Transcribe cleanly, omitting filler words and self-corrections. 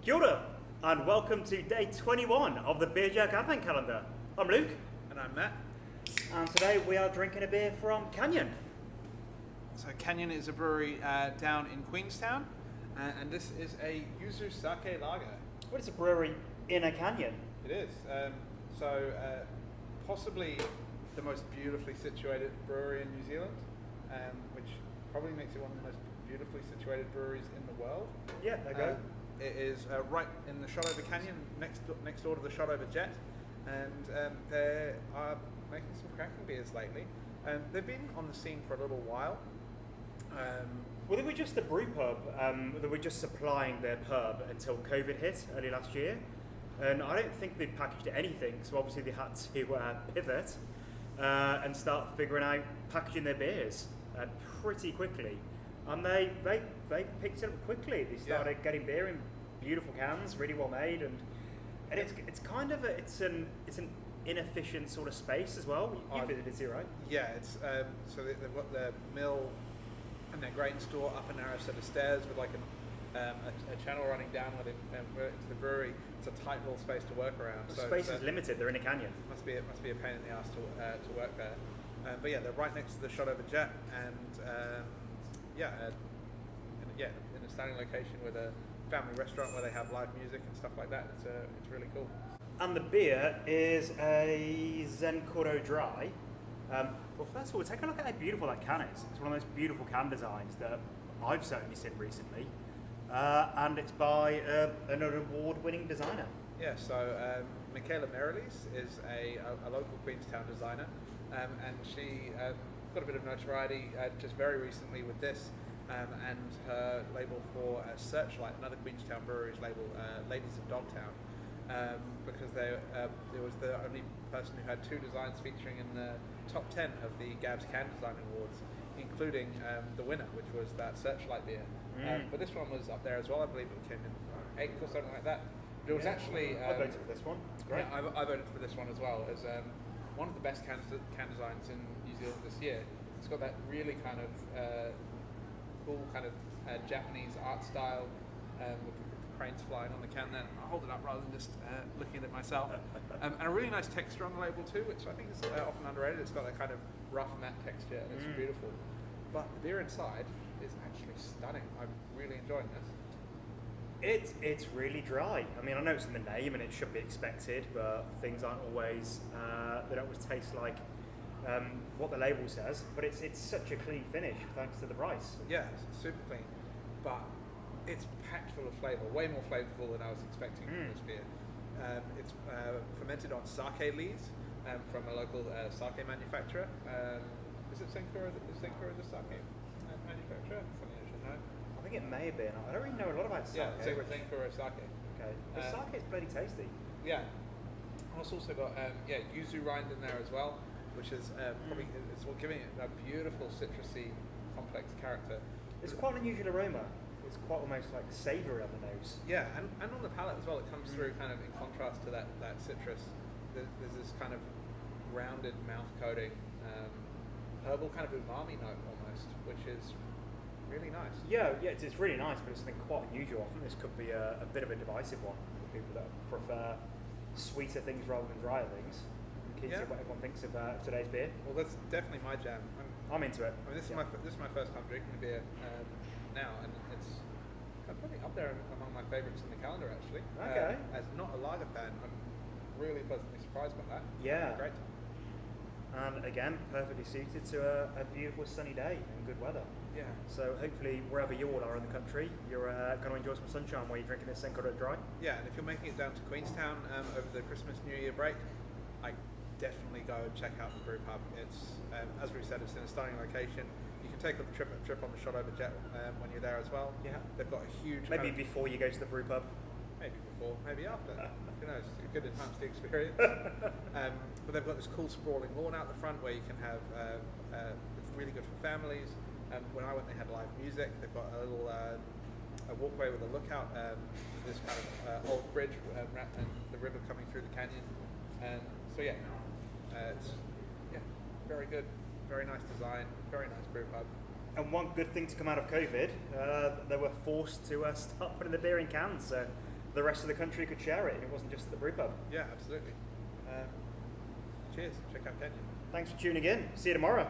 Kia ora, and welcome to day 21 of the Beer Jerk Advent Calendar. I'm Luke. And I'm Matt. And today we are drinking a beer from Canyon. So Canyon is a brewery down in Queenstown, and this is a yuzu sake lager. What is a brewery in a canyon? It is. Possibly the most beautifully situated brewery in New Zealand, which probably makes it one of the most beautifully situated breweries in the world. Yeah, there you go. It is right in the Shotover Canyon, next door to the Shotover Jet, and they are making some cracking beers lately. They've been on the scene for a little while. Well, they were just the brew pub. They were just supplying their pub until COVID hit early last year. And I don't think they'd packaged anything, so obviously they had to pivot and start figuring out packaging their beers pretty quickly. And they picked it up quickly. They started getting beer in beautiful cans, really well made, and it's kind of it's an inefficient sort of space as well. You visited it, right? Yeah, it's so they've got their mill and their grain store up a narrow set of stairs with like a channel running down where into the brewery. It's a tight little space to work around. The space is limited. They're in a canyon. Must be a pain in the ass to work there. But yeah, they're right next to the Shotover Jet, and in a stunning location with a family restaurant where they have live music and stuff like that. It's really cool. And the beer is a Zenkuro Dry. Well, first of all, take a look at how beautiful that can is. It's one of those beautiful can designs that I've certainly seen recently. And it's by an award-winning designer. Yeah, so Michaela Merrilees is a local Queenstown designer, and she got a bit of notoriety just very recently with this, and her label for Searchlight, another Queenstown brewery's label, Ladies of Dogtown, because they was the only person who had two designs featuring in the top 10 of the Gabs Can Design Awards, including the winner, which was that Searchlight beer. But this one was up there as well. I believe it came in 8th or something like that. But it was actually... I voted for this one. It's great. Yeah, I voted for this one as well as one of the best can designs in New Zealand this year. It's got that really kind of cool kind of Japanese art style with the cranes flying on the can there. I'll hold it up rather than just looking at it myself. And a really nice texture on the label too, which I think is often underrated. It's got that kind of rough matte texture and it's beautiful. But the beer inside is actually stunning. I'm really enjoying this. It's really dry. I mean, I know it's in the name and it should be expected, but things aren't always, they don't always taste like what the label says, but it's such a clean finish thanks to the rice. Yeah, it's super clean, but it's packed full of flavour, way more flavourful than I was expecting from this beer. It's fermented on sake lees from a local sake manufacturer. Is it Zenkuro? Is Zenkuro the sake manufacturer? Something I should know. I think it may have been. I don't really know a lot about sake. Yeah, Zenkuro sake. Okay. The sake is bloody tasty. Yeah. And it's also got yuzu rind in there as well, which is probably giving it a beautiful citrusy, complex character. It's quite an unusual aroma. It's quite almost like savoury on the nose. Yeah, and on the palate as well, it comes through kind of in contrast to that citrus. There's this kind of rounded mouth coating, herbal kind of umami note almost, which is really nice. Yeah, it's really nice, but it's something quite unusual. I think this could be a bit of a divisive one for people that prefer sweeter things rather than drier things. I'm keen to see what everyone thinks of today's beer. Well, that's definitely my jam. I'm into it. I mean, this is my first time drinking the beer now, and it's probably up there among my favourites in the calendar actually. Okay. As not a lager fan, I'm really pleasantly surprised by that. Yeah. Great. And again, perfectly suited to a beautiful sunny day and good weather. Yeah. So hopefully, wherever you all are in the country, you're going to enjoy some sunshine while you're drinking this Zenkuro Dry. Yeah, and if you're making it down to Queenstown over the Christmas New Year break, I definitely go and check out the brew pub. It's as we said, it's in a stunning location. You can take a trip on the Shotover Jet when you're there as well. Yeah. They've got a huge... Maybe before you go to the brew pub. Maybe before, maybe after. Who knows? It could enhance the experience. But they've got this cool sprawling lawn out the front where you can have... it's really good for families. When I went, they had live music. They've got a little a walkway with a lookout. This kind of old bridge and the river coming through the canyon. So yeah, it's very good. Very nice design. Very nice brew pub. And one good thing to come out of COVID, they were forced to start putting the beer in cans. So the rest of the country could share it, and it wasn't just the brew pub. Yeah, absolutely. Cheers. Check out Kenya. Thanks for tuning in. See you tomorrow.